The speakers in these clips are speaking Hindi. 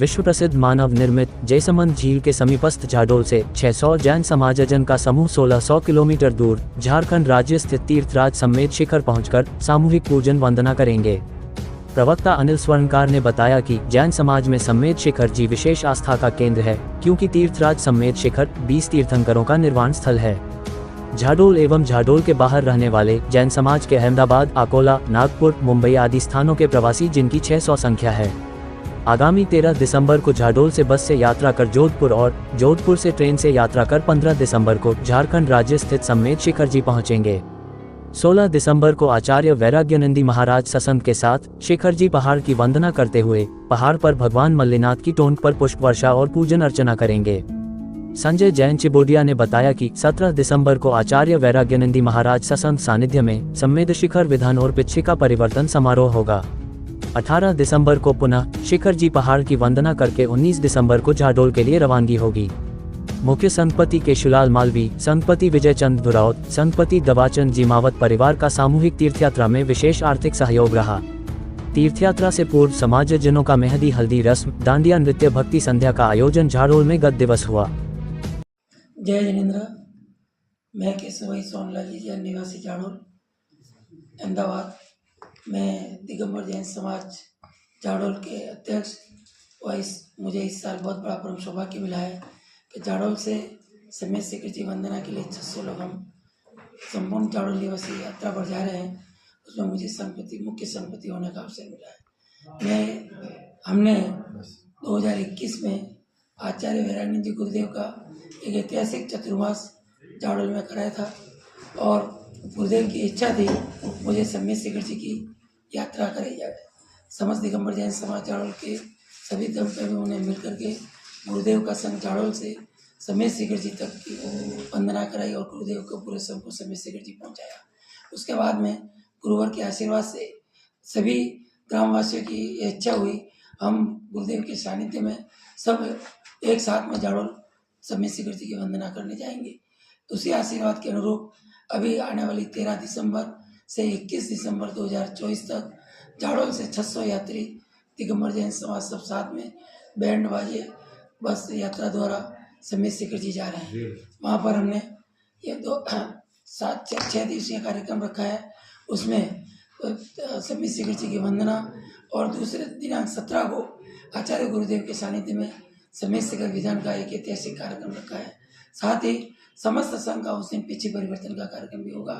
विश्व प्रसिद्ध मानव निर्मित जयसमंद झील के समीपस्थ झाडोल से 600 जैन समाजजन का समूह 1600 किलोमीटर दूर झारखंड राज्य स्थित तीर्थराज समेत शिखर पहुंचकर सामूहिक पूजन वंदना करेंगे। प्रवक्ता अनिल स्वर्णकार ने बताया कि जैन समाज में समेत शिखर जी विशेष आस्था का केंद्र है, क्योंकि तीर्थराज समेत शिखर 20 तीर्थंकरों का निर्वाण स्थल है। झाडोल एवं झाडोल के बाहर रहने वाले जैन समाज के अहमदाबाद, अकोला, नागपुर, मुंबई आदि स्थानों के प्रवासी जिनकी 600 संख्या है, आगामी 13 दिसंबर को झाडोल से बस से यात्रा कर जोधपुर और जोधपुर से ट्रेन से यात्रा कर 15 दिसंबर को झारखंड राज्य स्थित समेत शिखर जी पहुंचेंगे। 16 दिसंबर को आचार्य वैराग्यानंदी महाराज ससंग के साथ शिखर जी पहाड़ की वंदना करते हुए पहाड़ पर भगवान मल्लिनाथ की टोंक पर पुष्प वर्षा और पूजन अर्चना करेंगे। संजय जैन चिबोडिया ने बताया कि 17 दिसंबर को आचार्य वैराग्यानंदी महाराज ससंग सानिध्य में समेत शिखर विधान और पिच्छिका परिवर्तन समारोह होगा। 18 दिसंबर को पुनः शिखर जी पहाड़ की वंदना करके 19 दिसंबर को झाडोल के लिए रवानगी होगी। मुख्य संघपति केशुलाल मालवी, संघपति विजय चंद दुरावत, संघपति दवाचंद जिमावत परिवार का सामूहिक तीर्थयात्रा में विशेष आर्थिक सहयोग रहा। तीर्थयात्रा से पूर्व समाजजनों का मेहंदी हल्दी रस्म, डांडिया नृत्य, भक्ति संध्या का आयोजन झाडोल में गत दिवस हुआ। जय जिनेन्द्र। मैं केशव सोनलाल जी, जैन निवासी झाडोल, अहमदाबाद। मैं दिगंबर जैन समाज झाडोल के अध्यक्ष व मुझे इस साल बहुत बड़ा परम सौभाग्य मिला है कि झाडोल से समेत शिखर जी वंदना के लिए 600 लोग हम संपूर्ण झाडोल निवासी यात्रा पर जा रहे हैं। उसमें मुझे मुख्य संघपति होने का अवसर मिला है। हमने 2021 में आचार्य वैराग्यानंद जी गुरुदेव का एक ऐतिहासिक चतुर्मास झाडोल में कराया था और गुरुदेव की इच्छा थी मुझे समेत शिखर जी की यात्रा कराई जाए। समस्त दिगंबर जैन समाज झाडोल के सभी धर्मकर्मियों ने मिलकर के गुरुदेव का संघ झाडोल से समेत शिखर जी तक की वंदना कराई और गुरुदेव को पूरे संघ को समेत शिखर जी पहुंचाया। उसके बाद में गुरुवर के आशीर्वाद से सभी ग्रामवासियों की इच्छा हुई, हम गुरुदेव के सानिध्य में सब एक साथ में झाडोल समेत शिखर जी की वंदना करने जाएंगे। उसी आशीर्वाद के अनुरूप अभी आने वाली 13 दिसंबर से 21 दिसंबर 2024 तक झाडोल से 600 यात्री दिगंबर जैन समाज सब साथ में बैंड बाजे बस यात्रा द्वारा समेत शिखर जी जा रहे हैं। वहाँ पर हमने ये 6 दिवसीय कार्यक्रम रखा है। उसमें समेत शिखर जी की वंदना और दूसरे दिनांक 17 को आचार्य गुरुदेव के सानिध्य में समेत शिखर विधान का एक ऐतिहासिक कार्यक्रम रखा है। साथ ही समस्त संघ का उस दिन पिछी परिवर्तन का कार्यक्रम भी होगा।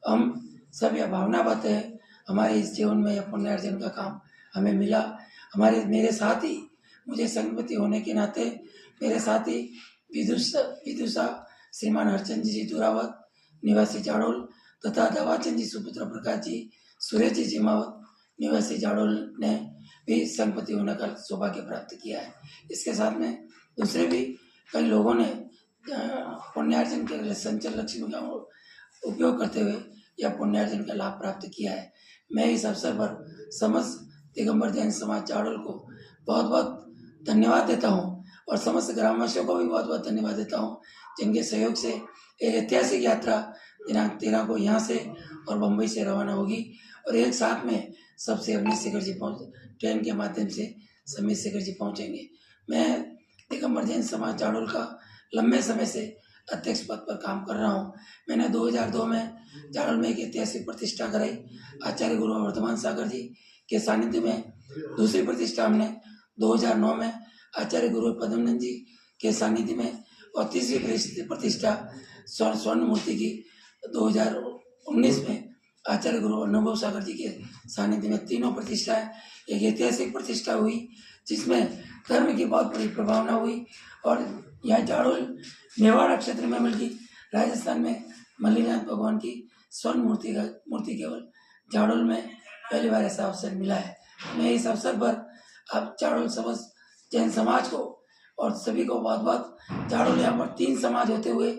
हम सब यह भावनाबद्ध है, हमारे इस जीवन में यह पुण्यार्जन का काम हमें मिला। मेरे साथ ही मुझे संघपति होने के नाते मेरे साथ ही विदुषा श्रीमान हरचंद जी दुरावत निवासी झाडोल तथा दवाचंद जी सुपुत्र प्रकाश जी, सुरेश जी जिमावत निवासी झाडोल ने भी संघपति होने का सौभाग्य प्राप्त किया है। इसके साथ में दूसरे भी कई लोगों ने पुण्यार्जन के लिए संचल लक्ष्मी का उपयोग करते हुए यह पुण्यार्जन का लाभ प्राप्त किया है। मैं इस अवसर पर समस्त दिगंबर जैन समाज झाडोल को बहुत बहुत धन्यवाद देता हूँ और समस्त ग्रामवासियों को भी बहुत बहुत धन्यवाद देता हूँ, जिनके सहयोग से एक ऐतिहासिक यात्रा दिनांक 13 को यहाँ से और मुंबई से रवाना होगी और एक साथ में सबसे समेत शिखर जी ट्रेन के माध्यम से समेत शिखर जी पहुँचेंगे। मैं दिगंबर जैन समाज झाडोल का लंबे समय से अध्यक्ष पद पर काम कर रहा हूँ। मैंने 2002 में झाडोल में एक ऐतिहासिक प्रतिष्ठा कराई आचार्य गुरु वर्धमान सागर जी के सानिध्य में। दूसरी प्रतिष्ठा हमने 2009 में आचार्य गुरु पद्मनंद जी के सानिध्य में और तीसरी प्रतिष्ठा स्वर्ण मूर्ति की 2019 में आचार्य गुरु अनुभव सागर जी के सानिध्य में। तीनों प्रतिष्ठाएं एक ऐतिहासिक प्रतिष्ठा हुई जिसमें धर्म की बहुत बड़ी प्रभावना हुई और यह झाडोल मेवाड़ क्षेत्र में बल्कि राजस्थान में मल्लिनाथ भगवान की स्वर्ण मूर्ति केवल झाडोल में पहली बार ऐसा अवसर मिला है। मैं इस अवसर पर अब झाडोल समस्त जैन समाज को और सभी को बहुत बहुत झाडोल यहाँ पर 3 समाज होते हुए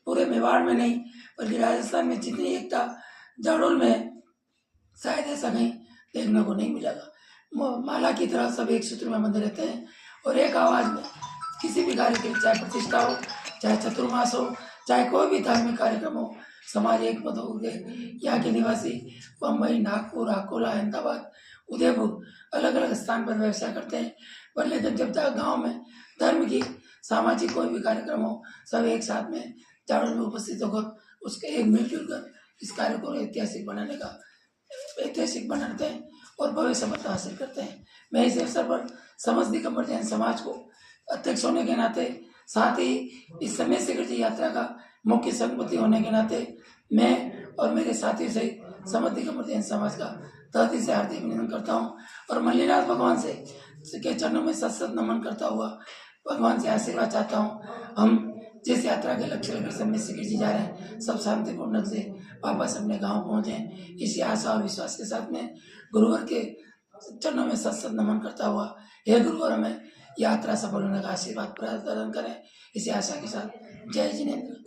पूरे मेवाड़ में नहीं बल्कि राजस्थान में जितनी एकता झाडोल में शायद ऐसा कहीं देखने को नहीं मिलेगा। माला की तरह सब एक सूत्र में बंधे रहते हैं और एक आवाज में किसी भी कार्य के, चाहे प्रतिष्ठा हो, चाहे चतुर्मास हो, चाहे कोई भी धार्मिक कार्यक्रम हो, समाज एक मत हो गए। यहाँ के निवासी बम्बई, नागपुर, अकोला, अहमदाबाद, उदयपुर अलग अलग स्थान पर व्यवसाय करते हैं। पर लेकिन जब तक गांव में धर्म की सामाजिक कोई भी कार्यक्रम हो, सब एक साथ में झाड़ोल में उपस्थित होकर उसके एक मिलजुल कर इस कार्य को ऐतिहासिक बनाते हैं और भव्य सफलता हासिल करते हैं। मैं इस अवसर पर समस्त दिगंबर जैन समाज को अध्यक्ष होने के नाते, साथ ही इस समय शिखर जी यात्रा का मुख्य संगपति होने के नाते मैं और मेरे साथियों सहित समस्त दिगंबर जैन समाज का तहे दिल से हार्दिक अभिनंदन करता हूँ और मल्लीनाथ भगवान से के चरणों में सत नमन करता हुआ भगवान से आशीर्वाद चाहता हूँ। हम जिस यात्रा के लक्ष्य लेकर समय शिखर जी जा रहे हैं, सब शांतिपूर्ण से वापस अपने गांव पहुंचे, इसी आशा और विश्वास के साथ में गुरुवर के चरणों में सत नमन करता हुआ हे गुरुवर हमें यात्रा सफल होने का आशीर्वाद प्रदान करें, इसी आशा के साथ जय जिनेंद्र।